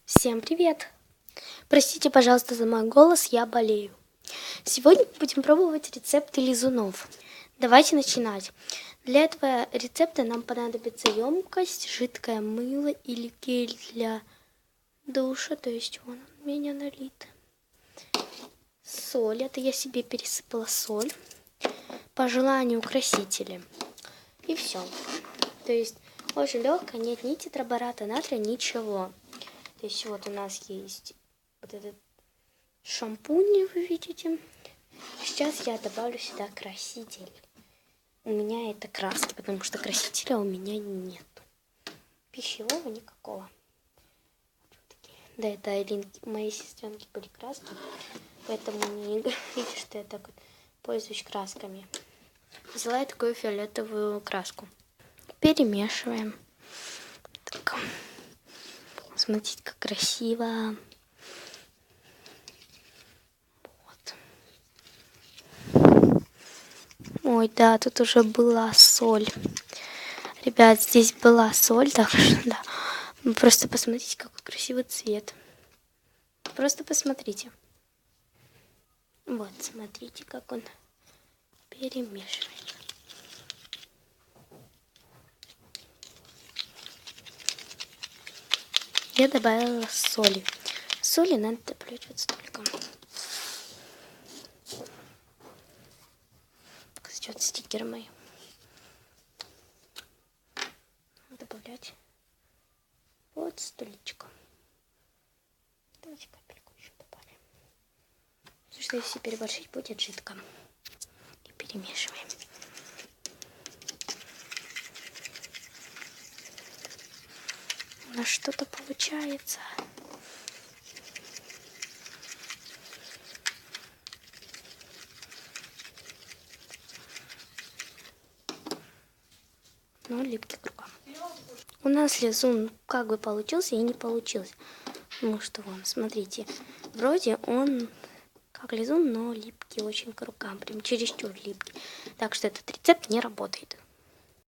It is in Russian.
Всем привет! Простите, пожалуйста, за мой голос, я болею. Сегодня будем пробовать рецепты лизунов. Давайте начинать. Для этого рецепта нам понадобится емкость, жидкое мыло или гель для душа, то есть он у меня налит. Соль, это я себе пересыпала соль. По желанию красители. И все. То есть очень легко, нет ни тетрабората натрия, ничего. То есть вот у нас есть вот этот шампунь, вы видите. Сейчас я добавлю сюда краситель. У меня это краски, потому что красителя у меня нет. Пищевого никакого. Да, это Алинки, моей сестренки были краски, поэтому не говорите, что я так вот пользуюсь красками. Взяла я такую фиолетовую краску. Перемешиваем. Так. Смотрите, как красиво. Вот. Ой, да, тут уже была соль. Ребят, здесь была соль, так что да. Вы просто посмотрите, какой красивый цвет. Просто посмотрите. Вот, смотрите, как он перемешивает. Я добавила соли. Соли надо добавлять вот столько. Кстати, вот стикеры мои. Добавлять вот столечко. Давайте капельку еще добавим. Потому что если переборщить, будет жидко. И перемешиваем. У нас что-то получается. Но липкий кругом. У нас лизун как бы получился и не получился. Ну что вам, смотрите. Вроде он как лизун, но липкий очень к рукам. Прям чересчур липкий. Так что этот рецепт не работает.